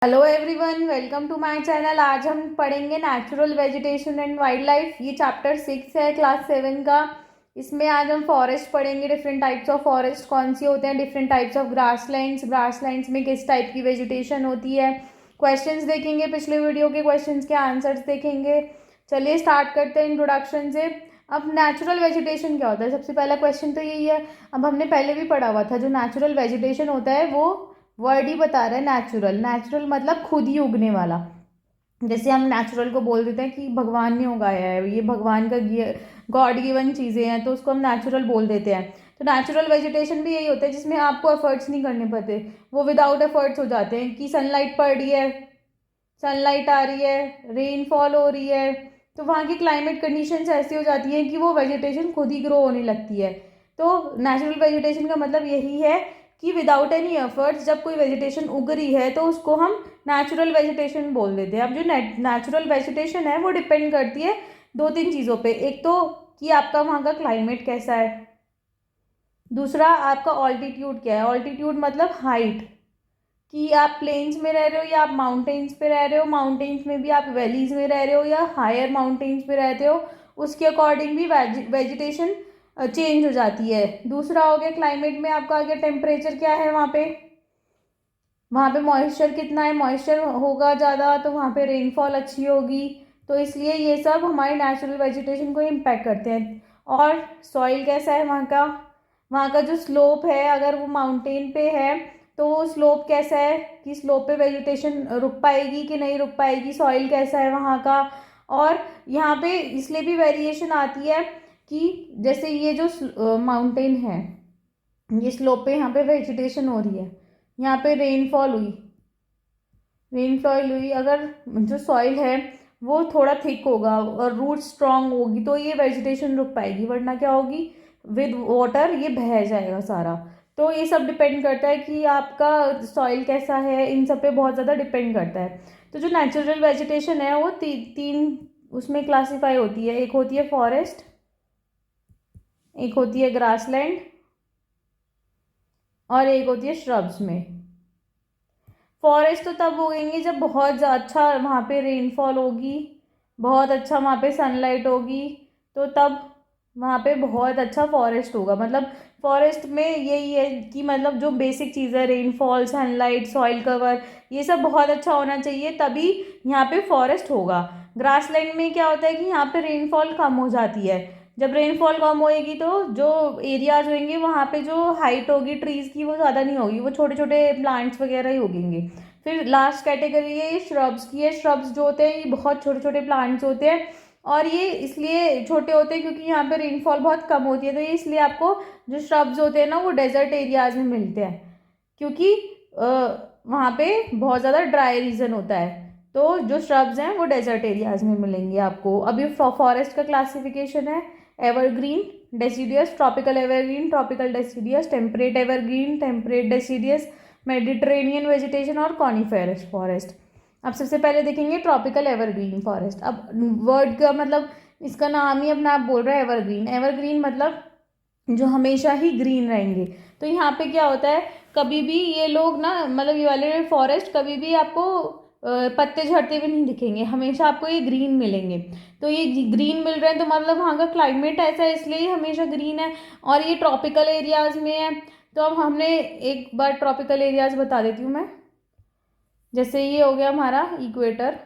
Hello everyone, welcome to my channel. आज हम पढ़ेंगे natural vegetation and wildlife. ये चैप्टर 6 है क्लास 7 का। इसमें आज हम फॉरेस्ट पढ़ेंगे। डिफरेंट टाइप्स ऑफ फॉरेस्ट कौन सी होते हैं, डिफरेंट टाइप्स ऑफ ग्रासलैंड्स में किस टाइप की वेजिटेशन होती है। क्वेश्चंस देखेंगे, पिछले वीडियो के क्वेश्चंस के आंसर्स देखेंगे। चलिए स्टार्ट करते हैं इंट्रोडक्शन से। अब नेचुरल वेजिटेशन क्या होता है, सबसे पहला क्वेश्चन तो यही है। अब हमने पहले भी पढ़ा हुआ था, जो नेचुरल वेजिटेशन होता है वो वर्ड ही बता रहा है नेचुरल। नेचुरल मतलब खुद ही उगने वाला। जैसे हम नेचुरल को बोल देते हैं कि भगवान ने उगाया है, ये भगवान का गॉड गिवन चीज़ें हैं, तो उसको हम नेचुरल बोल देते हैं। तो नेचुरल वेजिटेशन भी यही होता है जिसमें आपको एफर्ट्स नहीं करने पड़ते, वो विदाउट एफर्ट्स हो जाते हैं। कि सनलाइट पड़ रही है, सनलाइट आ रही है, रेनफॉल हो रही है, तो वहाँ की क्लाइमेट कंडीशंस ऐसी हो जाती हैं कि वो वेजिटेशन खुद ही ग्रो होने लगती है। तो नेचुरल वेजिटेशन का मतलब यही है कि विदाउट एनी एफर्ट्स जब कोई वेजिटेशन उग रही है तो उसको हम नेचुरल वेजिटेशन बोल देते हैं। अब जो नेचुरल वेजिटेशन है वो डिपेंड करती है दो तीन चीज़ों पे। एक तो कि आपका वहाँ का क्लाइमेट कैसा है, दूसरा आपका ऑल्टीट्यूड क्या है। ऑल्टीट्यूड मतलब हाइट, कि आप प्लेन्स में रह रहे हो या आप माउंटेन्स पे रह रहे हो, माउंटेन्स में भी आप वैलीज में रह रहे हो या हायर माउंटेन्स पे रहते हो, उसके अकॉर्डिंग भी वेजिटेशन चेंज हो जाती है। दूसरा हो गया क्लाइमेट में आपका आ गया टेम्परेचर क्या है वहाँ पे मॉइस्चर कितना है। मॉइस्चर होगा ज़्यादा तो वहाँ पे रेनफॉल अच्छी होगी। तो इसलिए ये सब हमारे नेचुरल वेजिटेशन को इम्पैक्ट करते हैं। और सॉइल कैसा है वहाँ का जो स्लोप है, अगर वो माउंटेन पे है तो वो स्लोप कैसा है, कि स्लोप पे वेजिटेशन रुक पाएगी कि नहीं रुक पाएगी, सॉइल कैसा है वहाँ का। और यहाँ पे इसलिए भी वेरिएशन आती है कि जैसे ये जो माउंटेन है, ये स्लोप पे यहाँ पे वेजिटेशन हो रही है, यहाँ पे रेनफॉल हुई, अगर जो सॉइल है वो थोड़ा थिक होगा और रूट स्ट्रांग होगी तो ये वेजिटेशन रुक पाएगी, वरना क्या होगी, विद वाटर ये बह जाएगा सारा। तो ये सब डिपेंड करता है कि आपका सॉइल कैसा है, इन सब पे बहुत ज़्यादा डिपेंड करता है। तो जो नेचुरल वेजिटेशन है वो तीन उसमें क्लासीफाई होती है। एक होती है फॉरेस्ट, एक होती है ग्रासलैंड और एक होती है श्रब्स में। फॉरेस्ट तो तब उगेंगे जब बहुत अच्छा वहाँ पे रेनफॉल होगी, बहुत अच्छा वहाँ पे सनलाइट होगी, तो तब वहाँ पे बहुत अच्छा फॉरेस्ट होगा। मतलब फॉरेस्ट में यही है कि मतलब जो बेसिक चीज़ है, रेनफॉल, सनलाइट, सॉइल कवर, ये सब बहुत अच्छा होना चाहिए, तभी यहाँ पे फॉरेस्ट होगा। ग्रासलैंड में क्या होता है कि यहाँ पे रेनफॉल कम हो जाती है। जब रेनफॉल कम होएगी तो जो एरियाज होंगे वहाँ पे जो हाइट होगी ट्रीज़ की वो ज़्यादा नहीं होगी, वो छोटे छोटे प्लांट्स वगैरह ही उगेंगे। फिर लास्ट कैटेगरी है ये श्रब्स की है। श्रब्स जो होते हैं ये बहुत छोटे छोटे प्लांट्स होते हैं, और ये इसलिए छोटे होते हैं क्योंकि यहाँ पे रेनफॉल बहुत कम होती है। तो ये इसलिए आपको जो श्रब्स होते हैं ना वो डेजर्ट एरियाज में मिलते हैं, क्योंकि वहाँ पे बहुत ज़्यादा ड्राई रीजन होता है। तो जो श्रब्स हैं वो डेजर्ट एरियाज में मिलेंगे आपको। अभी फॉरेस्ट का क्लासिफिकेशन है evergreen, deciduous, tropical evergreen, tropical deciduous, temperate evergreen, temperate deciduous, Mediterranean vegetation और कॉनिफेरस फॉरेस्ट। अब सबसे पहले देखेंगे ट्रॉपिकल एवरग्रीन फॉरेस्ट। अब वर्ड का मतलब इसका नाम ही अपना आप बोल रहे हैं एवरग्रीन। एवरग्रीन मतलब जो हमेशा ही ग्रीन रहेंगे। तो यहाँ पे क्या होता है, कभी भी ये लोग ना, मतलब ये वाले फॉरेस्ट कभी भी आपको पत्ते झड़ते हुए नहीं दिखेंगे, हमेशा आपको ये ग्रीन मिलेंगे। तो ये ग्रीन मिल रहे हैं तो मतलब वहाँ का क्लाइमेट ऐसा है, इसलिए ये हमेशा ग्रीन है। और ये ट्रॉपिकल एरियाज में है। तो अब हमने एक बार ट्रॉपिकल एरियाज बता देती हूँ मैं। जैसे ये हो गया हमारा इक्वेटर,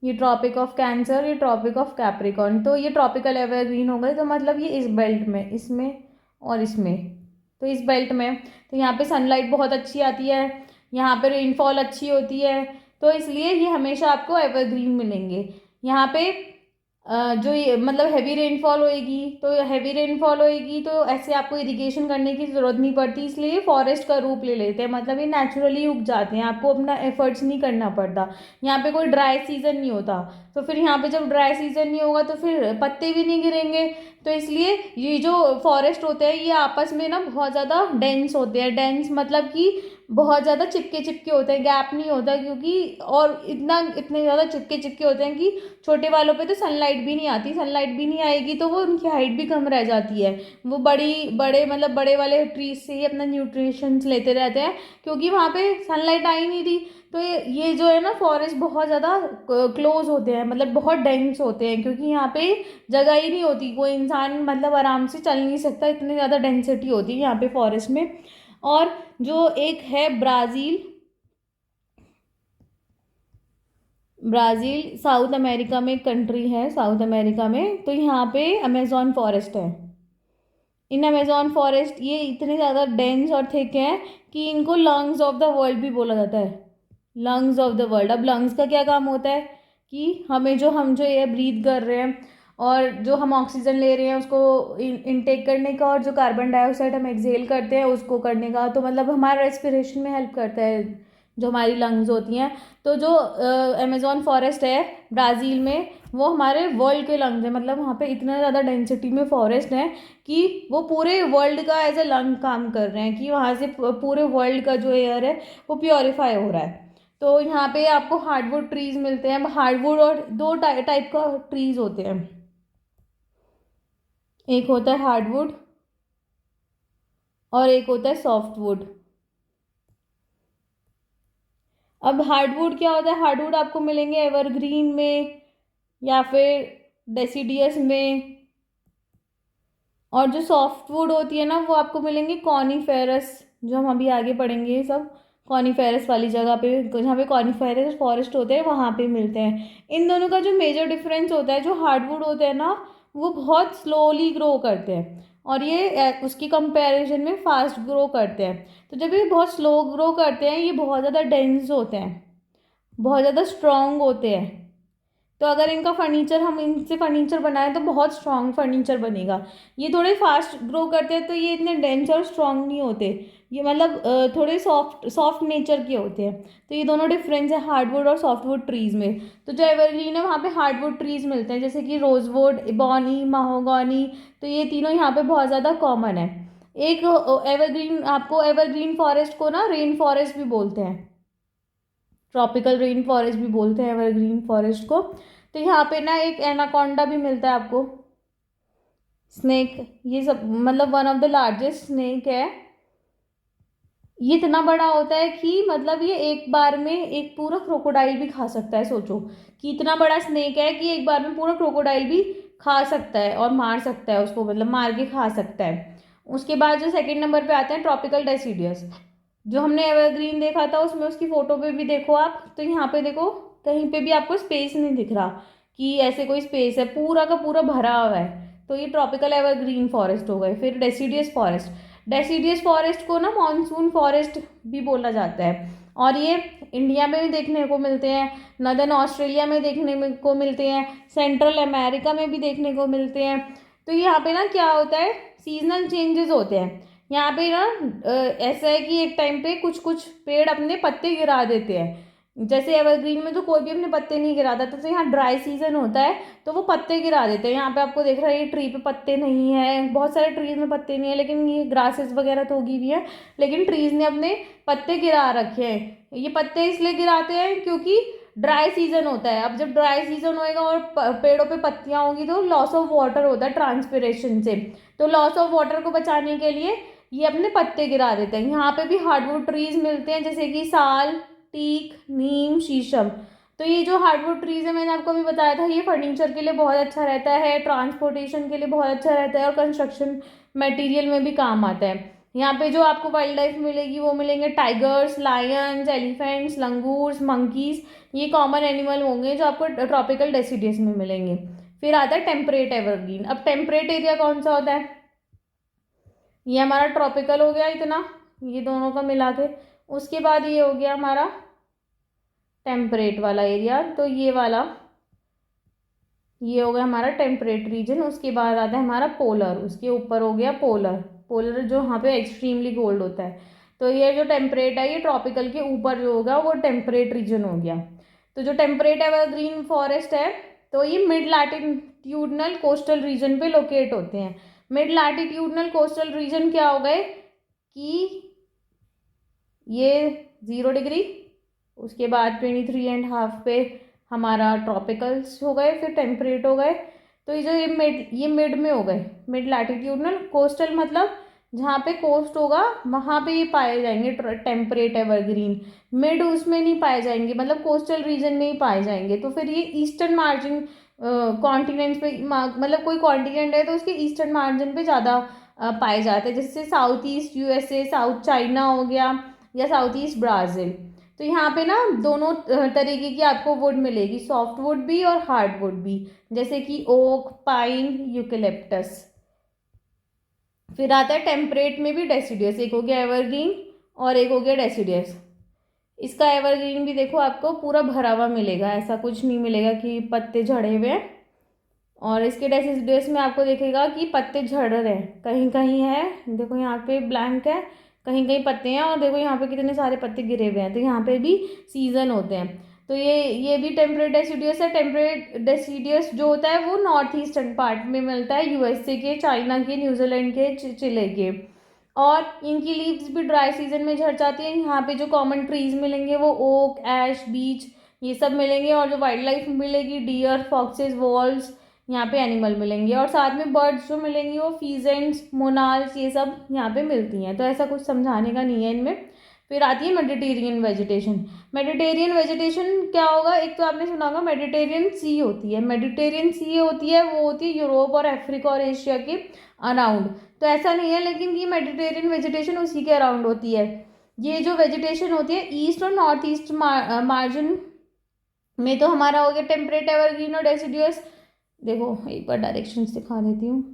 ये ट्रॉपिक ऑफ कैंसर, ये ट्रॉपिक ऑफ कैप्रिकॉर्न। तो ये ट्रॉपिकल एवरग्रीन हो गए, तो मतलब ये इस बेल्ट में, इसमें और इसमें, तो इस बेल्ट में। तो यहाँ पे सनलाइट बहुत अच्छी आती है, यहाँ पे रेनफॉल अच्छी होती है, तो इसलिए ये हमेशा आपको एवरग्रीन मिलेंगे। यहाँ पे जो ये मतलब हैवी रेनफॉल होएगी तो ऐसे आपको इरिगेशन करने की ज़रूरत नहीं पड़ती, इसलिए ये फॉरेस्ट का रूप ले लेते हैं। मतलब ये नेचुरली उग जाते हैं, आपको अपना एफर्ट्स नहीं करना पड़ता। यहाँ पे कोई ड्राई सीजन नहीं होता, तो फिर यहाँ पे जब ड्राई सीजन नहीं होगा तो फिर पत्ते भी नहीं गिरेंगे। तो इसलिए ये जो फॉरेस्ट होते हैं ये आपस में ना बहुत ज़्यादा डेंस होते हैं। डेंस मतलब कि बहुत ज़्यादा चिपके चिपके होते हैं, गैप नहीं होता, क्योंकि और इतने ज़्यादा चिपके चिपके होते हैं कि छोटे वालों पे तो सनलाइट भी नहीं आती, सनलाइट भी नहीं आएगी तो वो उनकी हाइट भी कम रह जाती है। वो बड़े मतलब बड़े वाले ट्रीज से ही अपना न्यूट्रिशंस लेते रहते हैं, क्योंकि वहाँ पे सनलाइट आ ही नहीं रही। तो ये जो है ना फॉरेस्ट बहुत ज़्यादा क्लोज होते हैं, मतलब बहुत डेंस होते हैं, क्योंकि यहाँ पे जगह ही नहीं होती, कोई इंसान मतलब आराम से चल नहीं सकता, इतनी ज़्यादा डेंसिटी होती है यहाँ पे फॉरेस्ट में। और जो एक है ब्राज़ील, ब्राज़ील साउथ अमेरिका में एक कंट्री है, साउथ अमेरिका में, तो यहाँ पे अमेज़न फॉरेस्ट है। इन अमेज़न फॉरेस्ट ये इतने ज़्यादा डेंस और थिक हैं कि इनको लंग्स ऑफ द वर्ल्ड भी बोला जाता है, लंग्स ऑफ द वर्ल्ड। अब लंग्स का क्या काम होता है कि हम जो एयर ब्रीथ कर रहे हैं और जो हम ऑक्सीजन ले रहे हैं उसको इनटेक करने का, और जो कार्बन डाइऑक्साइड हम एक्सहेल करते हैं उसको करने का, तो मतलब हमारा रेस्पिरेशन में हेल्प करता है जो हमारी लंग्स होती हैं। तो जो अमेज़न फॉरेस्ट है ब्राज़ील में, वो हमारे वर्ल्ड के लंग्स हैं, मतलब वहाँ पे इतना ज़्यादा डेंसिटी में फॉरेस्ट है कि वो पूरे वर्ल्ड का एज ए लंग काम कर रहे हैं, कि वहाँ से पूरे वर्ल्ड का जो एयर है वो प्योरीफाई हो रहा है। तो यहाँ पे आपको हार्डवुड ट्रीज मिलते हैं, हार्डवुड और दो टाइप का ट्रीज होते हैं, एक होता है हार्डवुड और एक होता है सॉफ्टवुड। अब हार्डवुड क्या होता है, हार्डवुड आपको मिलेंगे एवरग्रीन में या फिर डेसिडियस में, और जो सॉफ्टवुड होती है ना वो आपको मिलेंगे कॉनीफेरस, जो हम अभी आगे पढ़ेंगे ये सब कॉनीफेरस वाली जगह पे, जहाँ पे कॉनीफेरस फॉरेस्ट होते हैं वहाँ पे मिलते हैं। इन दोनों का जो मेजर डिफरेंस होता है, जो हार्डवुड होते हैं ना वो बहुत स्लोली ग्रो करते हैं, और ये उसकी कंपैरिजन में फास्ट ग्रो करते हैं। तो जब ये बहुत स्लो ग्रो करते हैं ये बहुत ज़्यादा डेंस होते हैं, बहुत ज़्यादा स्ट्रॉन्ग होते हैं। तो अगर इनका फर्नीचर, हम इनसे फर्नीचर बनाएं तो बहुत स्ट्रॉन्ग फर्नीचर बनेगा। ये थोड़े फास्ट ग्रो करते हैं तो ये इतने डेंस और स्ट्रॉन्ग नहीं होते, ये मतलब थोड़े सॉफ्ट सॉफ्ट नेचर के होते हैं। तो ये दोनों डिफरेंस है हार्डवुड और सॉफ्टवुड ट्रीज में। तो जो एवरग्रीन है वहाँ पे हार्डवुड ट्रीज मिलते हैं, जैसे कि रोजवुड, इबॉनी, महोगनी, तो ये तीनों यहाँ पे बहुत ज़्यादा कॉमन है। एक एवरग्रीन, आपको एवरग्रीन फॉरेस्ट को ना रेन फॉरेस्ट भी बोलते हैं, ट्रॉपिकल रेन फॉरेस्ट भी बोलते हैं एवरग्रीन फॉरेस्ट को। तो यहाँ पे ना एक एनाकोंडा भी मिलता है आपको, स्नेक, ये सब मतलब one of the largest snake है। ये इतना बड़ा होता है कि मतलब ये एक बार में एक पूरा क्रोकोडाइल भी खा सकता है, सोचो कि इतना बड़ा स्नेक है कि एक बार में पूरा क्रोकोडाइल भी खा सकता है और मार सकता है उसको, मतलब मार के खा सकता है। उसके बाद जो सेकंड नंबर पे आते हैं ट्रॉपिकल डेसिडियस, जो हमने एवरग्रीन देखा था उसमें उसकी फोटो पे भी देखो आप, तो यहाँ पे देखो कहीं पे भी आपको स्पेस नहीं दिख रहा कि ऐसे कोई स्पेस है, पूरा का पूरा भरा हुआ है। तो ये ट्रॉपिकल एवरग्रीन फॉरेस्ट हो गए। फिर डेसिडियस फॉरेस्ट, डेसिडियस फॉरेस्ट को ना मॉनसून फॉरेस्ट भी बोला जाता है, और ये इंडिया में भी देखने को मिलते हैं, नदर्न ऑस्ट्रेलिया में को मिलते हैं, सेंट्रल अमेरिका में भी देखने को मिलते हैं। तो यहाँ पे ना क्या होता है, सीजनल चेंजेस होते हैं यहाँ पे ना। ऐसा है कि एक टाइम पे कुछ कुछ पेड़ अपने पत्ते गिरा देते हैं, जैसे एवरग्रीन में तो कोई भी अपने पत्ते नहीं गिराता, तो यहाँ ड्राई सीजन होता है तो वो पत्ते गिरा देते हैं। यहाँ पे आपको देख रहा है ये ट्री पे पत्ते नहीं है, बहुत सारे ट्रीज में पत्ते नहीं है, लेकिन ये ग्रासेस वगैरह तो उगी हुई है, लेकिन ट्रीज ने अपने पत्ते गिरा रखे हैं। ये पत्ते इसलिए गिराते हैं क्योंकि ड्राई सीजन होता है। अब जब ड्राई सीजन होएगा और पेड़ों पे पत्तियां होंगी तो लॉस ऑफ वाटर होता है ट्रांसपिरेशन से, तो लॉस ऑफ वाटर को बचाने के लिए ये अपने पत्ते गिरा देते हैं। यहाँ पे भी हार्डवुड ट्रीज मिलते हैं, जैसे कि साल, टीक, नीम, शीशम। तो ये जो हार्डवुड ट्रीज है मैंने आपको भी बताया था, ये फर्नीचर के लिए बहुत अच्छा रहता है, ट्रांसपोर्टेशन के लिए बहुत अच्छा रहता है, और कंस्ट्रक्शन मटेरियल में भी काम आता है। यहाँ पे जो आपको वाइल्ड लाइफ मिलेगी वो मिलेंगे tigers, Lions, elephants, langurs, monkeys, ये कॉमन एनिमल होंगे जो आपको ट्रॉपिकल डेसिडियस में मिलेंगे। फिर आता है टेम्परेट एवरग्रीन। अब टेम्परेट एरिया कौन सा होता है, ये हमारा ट्रॉपिकल हो गया इतना, ये दोनों का मिला के। उसके बाद ये हो गया हमारा टेम्परेट वाला एरिया, तो ये वाला, ये हो गया हमारा टेम्परेट रीजन। उसके बाद आता है हमारा पोलर, उसके ऊपर हो गया पोलर, पोलर जो यहाँ पे एक्सट्रीमली कोल्ड होता है। तो ये जो टेम्परेट है ये ट्रॉपिकल के ऊपर जो होगा वो टेम्परेट रीजन हो गया। तो जो टेम्परेट एवरग्रीन फॉरेस्ट है तो ये मिड लैटिट्यूडनल कोस्टल रीजन पे लोकेट होते हैं। मिड लैटिट्यूडनल कोस्टल रीजन क्या हो गए कि ये 0 डिग्री, उसके बाद 23.5 पे हमारा ट्रॉपिकल्स हो गए, फिर टेम्परेट हो गए। तो ये जो ये मिड में हो गए, मिड लैटिट्यूडनल। कोस्टल मतलब जहाँ पे कोस्ट होगा वहाँ पे ये पाए जाएंगे टेम्परेट एवरग्रीन। मिड उसमें नहीं पाए जाएंगे, मतलब कोस्टल रीजन में ही पाए जाएंगे। तो फिर ये ईस्टर्न मार्जिन कॉन्टिनेंट पे, मतलब कोई कॉन्टिनेंट है तो उसके ईस्टर्न मार्जिन पे ज़्यादा पाए जाते हैं, जैसे south east USA, south China हो गया, या साउथ ईस्ट ब्राज़ील। तो यहाँ पे ना दोनों तरीके की आपको वुड मिलेगी, सॉफ्ट वुड भी और हार्ड वुड भी, जैसे कि ओक, पाइन, यूकेलिप्टस। फिर आता है टेम्परेट में भी डेसिडियस, एक हो गया एवरग्रीन और एक हो गया डेसिडियस। इसका एवरग्रीन भी देखो आपको पूरा भरा हुआ मिलेगा, ऐसा कुछ नहीं मिलेगा कि पत्ते झड़े हुए हैं। और इसके डेसिडियस में आपको देखेगा कि पत्ते झड़ रहे हैं, कहीं कहीं है, देखो यहाँ पे ब्लैंक है, कहीं कहीं पत्ते हैं, और देखो यहाँ पे कितने सारे पत्ते गिरे हुए हैं। तो यहाँ पे भी सीजन होते हैं। तो ये भी टेम्परेट डेसिडियस है। टेम्परेट डेसिडियस जो होता है वो नॉर्थ ईस्टर्न पार्ट में मिलता है, यूएसए के, चाइना के, न्यूजीलैंड के, चिले के। और इनकी लीव्स भी ड्राई सीजन में झड़ जाती है। यहाँ पे जो कॉमन ट्रीज मिलेंगे वो ओक, ऐश, बीच, ये सब मिलेंगे। और जो वाइल्ड लाइफ मिलेगी, डियर, फॉक्सेस, वॉल्स, यहाँ पे एनिमल मिलेंगे। और साथ में बर्ड्स जो मिलेंगी वो फीजेंट्स, मोनाल्स, ये सब यहाँ पे मिलती हैं। तो ऐसा कुछ समझाने का नहीं है इनमें। फिर आती है मेडिटेरियन वेजिटेशन। मेडिटेरियन वेजिटेशन क्या होगा, एक तो आपने सुना होगा मेडिटेरियन सी होती है। मेडिटेरियन सी होती है, वो होती है यूरोप और अफ्रीका और एशिया के अराउंड। तो ऐसा नहीं है लेकिन कि मेडिटेरियन वेजिटेशन उसी के अराउंड होती है। ये जो वेजिटेशन होती है ईस्ट और नॉर्थ ईस्ट मार्जिन में, तो हमारा हो गया टेम्परेट, एवरग्रीन और डेसिडियस। देखो एक बार डायरेक्शंस दिखा देती हूँ,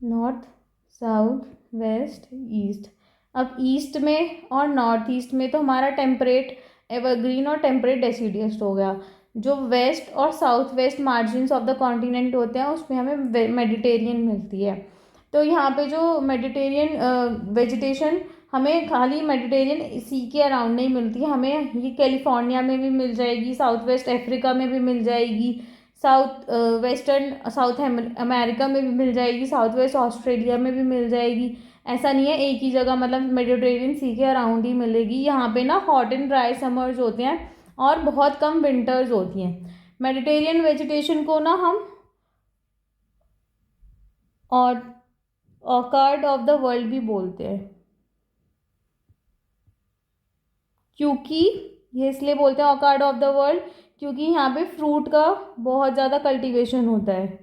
नॉर्थ, साउथ, वेस्ट, ईस्ट। अब ईस्ट में और नॉर्थ ईस्ट में तो हमारा टेम्परेट, एवरग्रीन और टेम्परेट डेसिडियस हो गया। जो वेस्ट और south west margins of the continent होते हैं उसमें हमें मेडिटेरियन मिलती है। तो यहाँ पे जो मेडिटेरियन वेजिटेशन हमें खाली मेडिटेरियन सी के अराउंड नहीं मिलती, हमें ये कैलिफोर्निया में भी मिल जाएगी, साउथ वेस्ट अफ्रीका में भी मिल जाएगी, साउथ वेस्टर्न साउथ अमेरिका में भी मिल जाएगी, साउथ वेस्ट ऑस्ट्रेलिया में भी मिल जाएगी। ऐसा नहीं है एक ही जगह, मतलब मेडिटेरियन सी के अराउंड ही मिलेगी। यहाँ पे ना हॉट एंड ड्राई समर्स होते हैं और बहुत कम विंटर्स होती हैं। मेडिटेरियन वेजिटेशन को ना हम और ऑर्कार्ड ऑफ द वर्ल्ड भी बोलते हैं, क्योंकि ये इसलिए बोलते हैं ऑर्कार्ड ऑफ द वर्ल्ड क्योंकि यहाँ पे फ्रूट का बहुत ज़्यादा कल्टीवेशन होता है।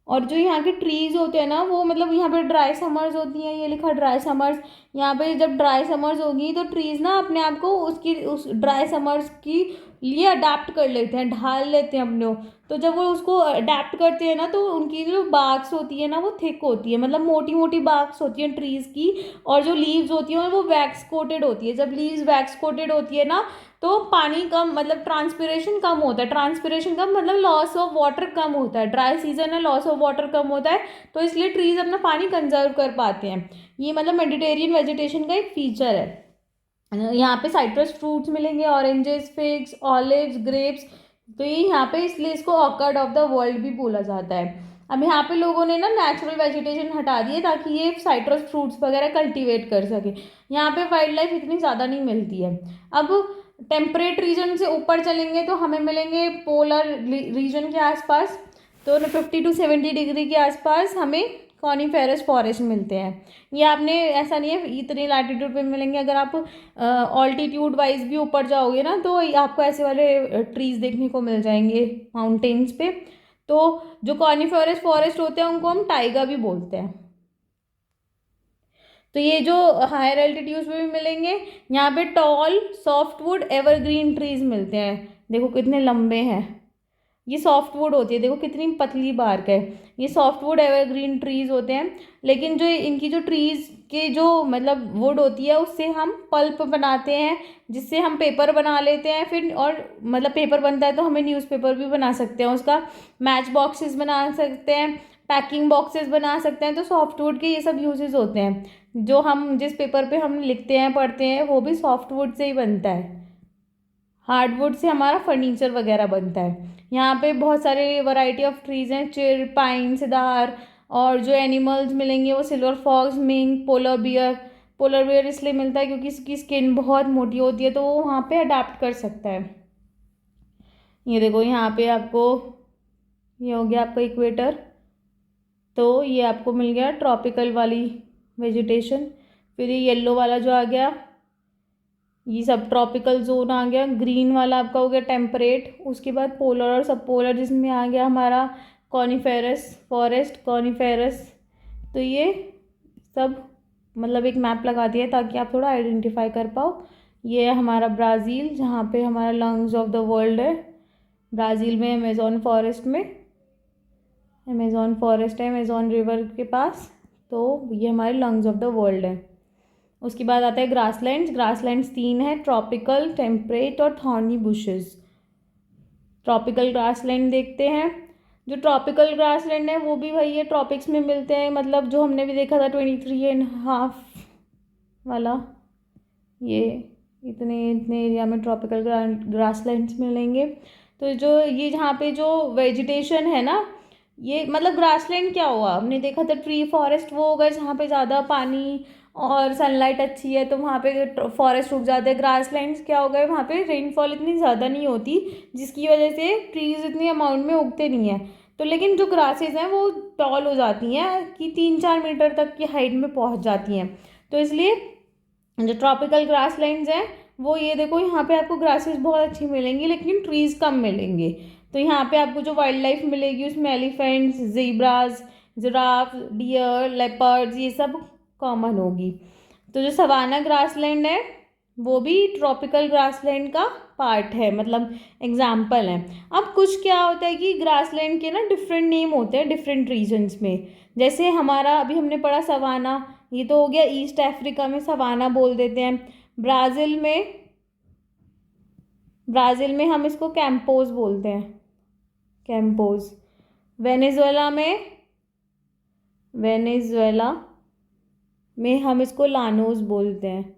और जो यहाँ के ट्रीज होते हैं ना वो, मतलब यहाँ पे ड्राई समर्स होती हैं, ये लिखा ड्राई समर्स। यहाँ पे जब ड्राई समर्स होगी तो ट्रीज ना अपने आप को उसकी उस ड्राई समर्स की लिए अडेप्ट कर लेते हैं, ढाल लेते हैं अपने। तो जब वो उसको अडेप्ट करते हैं ना तो उनकी जो बार्क्स होती है ना वो थिक होती है, मतलब मोटी मोटी बार्क्स होती हैं ट्रीज की। और जो लीव्स होती हैं वो वैक्स कोटेड होती है। जब लीव्स वैक्स कोटेड होती है ना तो पानी कम, मतलब ट्रांसपिरेशन कम होता है। ट्रांसपिरेशन कम मतलब लॉस ऑफ वाटर कम होता है, ड्राई सीजन है, लॉस ऑफ वाटर कम होता है, तो इसलिए ट्रीज अपना पानी कंजर्व कर पाते हैं। ये मतलब मेडिटेरियन वेजिटेशन का एक फीचर है। यहाँ पे साइट्रस फ्रूट्स मिलेंगे, ऑरेंजेस, फिग्स, ऑलिव्स, ग्रेप्स। तो ये यहाँ पे इसलिए इसको ऑर्किड ऑफ द वर्ल्ड भी बोला जाता है। अब यहाँ पे लोगों ने ना नेचुरल वेजिटेशन हटा दी है ताकि ये साइट्रस फ्रूट्स वगैरह कल्टीवेट कर सके। यहाँ पे वाइल्ड लाइफ इतनी ज़्यादा नहीं मिलती है। अब टेम्परेट रीजन से ऊपर चलेंगे तो हमें मिलेंगे पोलर रीजन के आसपास। तो 50 to 70 डिग्री के आसपास हमें कॉनिफेरस फॉरेस्ट मिलते हैं। ये आपने, ऐसा नहीं है इतने लैटिट्यूड पे मिलेंगे, अगर आप ऑल्टीट्यूड वाइज भी ऊपर जाओगे ना तो आपको ऐसे वाले ट्रीज देखने को मिल जाएंगे माउंटेन्स पे। तो जो कॉनिफेरस फॉरेस्ट होते हैं उनको हम टाइगा भी बोलते हैं। तो ये जो हायर एल्टीट्यूड्स पे भी मिलेंगे। यहाँ पे टॉल सॉफ्टवुड एवरग्रीन ट्रीज मिलते हैं, देखो कितने लंबे हैं। ये सॉफ्टवुड होती है, देखो कितनी पतली बार्क है। ये सॉफ्टवुड एवरग्रीन ट्रीज होते हैं। लेकिन जो इनकी जो ट्रीज के जो मतलब वुड होती है उससे हम पल्प बनाते हैं, जिससे हम पेपर बना लेते हैं फिर। और मतलब पेपर बनता है तो हमें न्यूज़पेपर भी बना सकते हैं उसका, मैच बॉक्सेस बना सकते हैं, पैकिंग बॉक्सेस बना सकते हैं। तो सॉफ्टवुड के ये सब यूजेस होते हैं। जो हम जिस पेपर पे हम लिखते हैं पढ़ते हैं वो भी सॉफ्टवुड से ही बनता है। हार्डवुड से हमारा फर्नीचर वगैरह बनता है। यहाँ पे बहुत सारे वैरायटी ऑफ ट्रीज हैं, चिर, पाइन, सिदार, और जो एनिमल्स मिलेंगे वो silver fox, mink, polar bear. Polar bear इसलिए मिलता है क्योंकि इसकी स्किन बहुत मोटी होती है, तो वो वहाँ पे अडाप्ट कर सकता है। ये देखो यहाँ पे आपको ये हो गया आपका इक्वेटर, तो ये आपको मिल गया ट्रॉपिकल वाली वेजिटेशन। फिर ये येलो वाला जो आ गया, ये सब ट्रॉपिकल जोन आ गया। ग्रीन वाला आपका हो गया टेम्परेट। उसके बाद पोलर और सब पोलर, जिसमें आ गया हमारा कॉनिफेरस फॉरेस्ट, कॉनिफेरस। तो ये सब मतलब एक मैप लगा दिया ताकि आप थोड़ा आइडेंटिफाई कर पाओ। ये है हमारा ब्राज़ील, जहाँ पे हमारा लंग्स ऑफ द वर्ल्ड है। ब्राज़ील में अमेज़ॉन फॉरेस्ट में, अमेज़ॉन फॉरेस्ट है अमेज़ॉन रिवर के पास, तो ये हमारे लंग्स ऑफ द वर्ल्ड है। उसके बाद आता है ग्रासलैंड्स। ग्रासलैंड्स 3 है, ट्रॉपिकल, टेम्परेट और थॉर्नी बुशेस। ट्रॉपिकल ग्रासलैंड देखते हैं। जो ट्रॉपिकल ग्रासलैंड है वो भी वही है, ट्रॉपिक्स में मिलते हैं, मतलब जो हमने भी देखा था 23.5 वाला, ये इतने इतने एरिया में ट्रॉपिकल ग्रासलैंड्स मिलेंगे। तो जो ये जहाँ पे जो वेजिटेशन है ना, ये मतलब ग्रासलैंड क्या हुआ, हमने देखा था ट्री फॉरेस्ट वो हो गए जहाँ पे ज़्यादा पानी और सनलाइट अच्छी है तो वहाँ पे फॉरेस्ट उग जाते हैं। ग्रासलैंड्स क्या हो गए, वहाँ पे रेनफॉल इतनी ज़्यादा नहीं होती, जिसकी वजह से ट्रीज़ इतनी अमाउंट में उगते नहीं हैं। तो लेकिन जो ग्रासेस हैं वो टॉल हो जाती हैं कि 3-4 मीटर तक की हाइट में पहुँच जाती हैं। तो इसलिए जो ट्रॉपिकल ग्रासलैंड्स हैं वो ये देखो, यहाँ पे आपको ग्रासेस बहुत अच्छी मिलेंगी लेकिन ट्रीज़ कम मिलेंगे। तो यहाँ पे आपको जो वाइल्ड लाइफ मिलेगी उसमें एलिफेंट्स, ज़ीब्रास, जिराफ, डियर, लेपर्ड्स, ये सब कॉमन होगी। तो जो सवाना ग्रासलैंड है वो भी ट्रॉपिकल ग्रासलैंड का पार्ट है, मतलब एग्जाम्पल है। अब कुछ क्या होता है कि ग्रासलैंड के ना डिफरेंट नेम होते हैं डिफरेंट रीजन्स में। जैसे हमारा अभी हमने पढ़ा सवाना, ये तो हो गया ईस्ट अफ्रीका में सवाना बोल देते हैं। ब्राज़ील में हम इसको कैंपोज बोलते हैं, कैंपोज। वेनेजुएला में हम इसको लानोज बोलते हैं,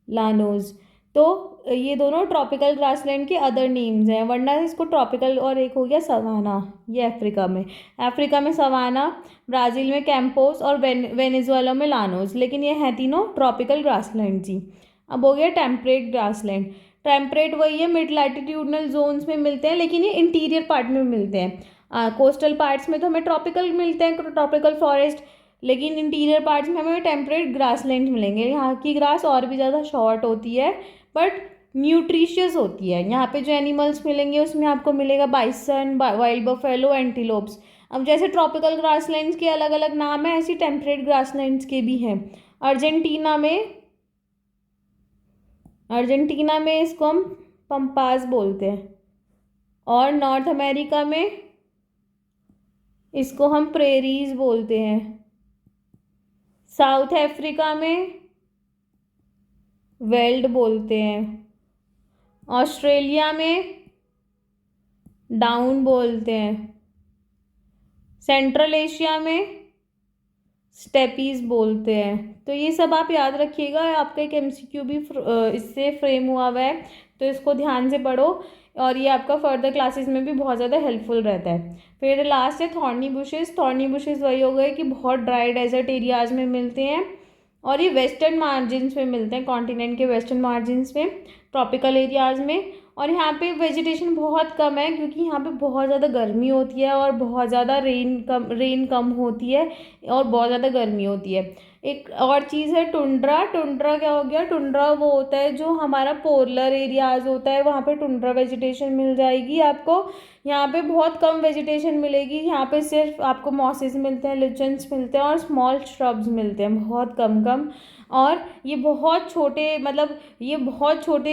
लानोज। तो ये दोनों ट्रॉपिकल ग्रासलैंड के अदर नेम्स हैं, वरना इसको ट्रॉपिकल, और एक हो गया सवाना, ये अफ्रीका में सवाना, ब्राज़ील में कैंपोस और वेनेजुएला में लानोज, लेकिन ये हैं तीनों ट्रॉपिकल ग्रासलैंड जी। अब हो गया टेम्परेट ग्रासलैंड। टेम्परेट वही है, मिड लैटिट्यूडनल जोन्स में मिलते हैं, लेकिन ये इंटीरियर पार्ट में मिलते हैं। कोस्टल पार्ट्स में तो हमें ट्रॉपिकल मिलते हैं, ट्रॉपिकल फॉरेस्ट, लेकिन इंटीरियर पार्ट्स में हमें टेम्परेट ग्रासलैंड मिलेंगे। यहाँ की ग्रास और भी ज़्यादा शॉर्ट होती है बट न्यूट्रिशियस होती है। यहाँ पे जो एनिमल्स मिलेंगे उसमें आपको मिलेगा बाइसन, वाइल्ड बफेलो, एंटीलोप्स। अब जैसे ट्रॉपिकल ग्रासलैंड्स के अलग अलग नाम है, ऐसी टेम्परेट ग्रासलैंड्स के भी हैं। अर्जेंटीना में इसको हम पंपास बोलते हैं, और नॉर्थ अमेरिका में इसको हम प्रेरीज बोलते हैं। साउथ अफ्रीका में वेल्ड बोलते हैं। ऑस्ट्रेलिया में डाउन बोलते हैं। सेंट्रल एशिया में स्टेपीज बोलते हैं। तो ये सब आप याद रखिएगा, आपका एक एमसीक्यू भी इससे फ्रेम हुआ है, तो इसको ध्यान से पढ़ो और ये आपका फर्दर क्लासेस में भी बहुत ज़्यादा हेल्पफुल रहता है। फिर लास्ट है थॉर्नी बुशेस। थॉर्नी बुशेस वही हो गए कि बहुत ड्राई डेजर्ट एरियाज़ में मिलते हैं और ये वेस्टर्न मार्जिन्स में मिलते हैं, कॉन्टिनेंट के वेस्टर्न मार्जिन्स में, ट्रॉपिकल एरियाज़ में। और यहाँ पे वेजिटेशन बहुत कम है क्योंकि यहाँ पे बहुत ज़्यादा गर्मी होती है और बहुत ज़्यादा रेन कम होती है और बहुत ज़्यादा गर्मी होती है। एक और चीज़ है टुंड्रा। टुंड्रा क्या हो गया, टुंड्रा वो होता है जो हमारा पोलर एरियाज़ होता है, वहाँ पे टुंड्रा वेजिटेशन मिल जाएगी आपको। यहाँ पे बहुत कम वेजिटेशन मिलेगी, यहाँ पे सिर्फ आपको मॉसेस मिलते हैं, लिचन्स मिलते हैं और स्मॉल श्रब्स मिलते हैं, बहुत कम। और ये बहुत छोटे, मतलब ये बहुत छोटे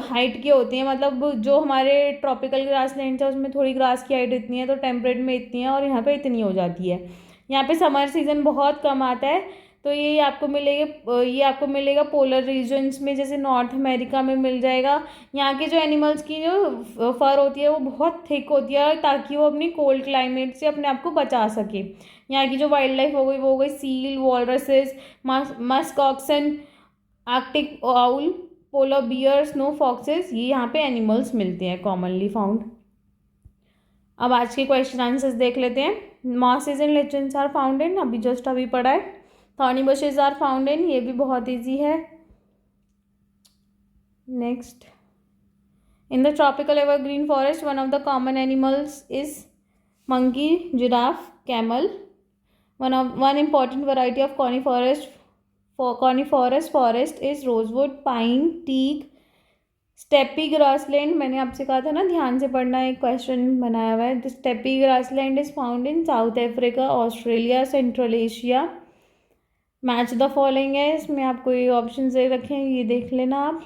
हाइट के होते हैं, मतलब जो हमारे ट्रॉपिकल ग्रासलैंड है उसमें थोड़ी ग्रास की हाइट इतनी है, तो टेम्परेट में इतनी है और यहाँ पे इतनी हो जाती है। यहाँ पे समर सीजन बहुत कम आता है, तो ये आपको मिलेगा पोलर रीजन्स में, जैसे नॉर्थ अमेरिका में मिल जाएगा। यहाँ के जो एनिमल्स की जो फर होती है वो बहुत थिक होती है ताकि वो अपनी कोल्ड क्लाइमेट से अपने आप को बचा सके। यहाँ की जो वाइल्ड लाइफ हो गई वो हो गई seal, walruses, musk oxen, arctic owl, polar bear, snow foxes, ये यहाँ पे एनिमल्स मिलते हैं कॉमनली फाउंड। अब आज के क्वेश्चन आंसर्स देख लेते हैं। Mosses and lichens are found in, अभी पढ़ा है। Thorny bushes are found in, ये भी बहुत ईजी है। Next, in the tropical evergreen forest one of the common animals is monkey, giraffe, camel. One important variety of coniferous forest is rosewood, pine, teak, steppe grassland। मैंने आपसे कहा था ना ध्यान से पढ़ना, एक क्वेश्चन बनाया हुआ है। The steppe grassland is found in south Africa, Australia, central Asia. Match the following है, इसमें आपको ये ऑप्शन दे रखे हैं, ये देख लेना आप।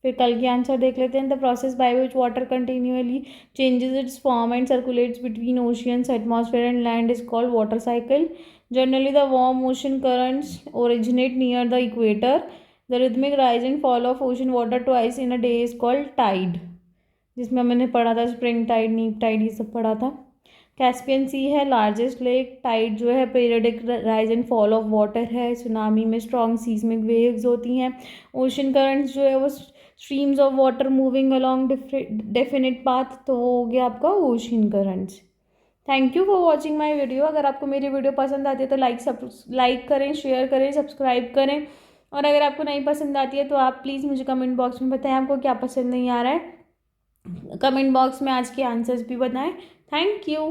फिर कल के आंसर देख लेते हैं। The process by which water continuously changes its form and circulates between oceans, atmosphere and land is called water cycle. Generally the warm ocean currents originate near the equator. The rhythmic rise and fall of ocean water twice in a day is called tide, जिसमें मैंने पढ़ा था spring Tide, नीप Tide, ये सब पढ़ा था। Caspian सी है लार्जेस्ट लेक। टाइड जो है periodic rise and fall of water है। सुनामी में स्ट्रॉन्ग सीस्मिक वेव्स होती हैं। ओशन करंट्स जो है वो streams of water moving along definite path, तो वो हो गया आपका ocean currents. Thank you for watching my video. अगर आपको मेरी वीडियो पसंद आती है तो लाइक करें, शेयर करें, सब्सक्राइब करें। और अगर आपको नहीं पसंद आती है तो आप प्लीज़ मुझे कमेंट बॉक्स में बताएं आपको क्या पसंद नहीं आ रहा है। कमेंट बॉक्स में आज के आंसर्स भी बताएं। Thank you.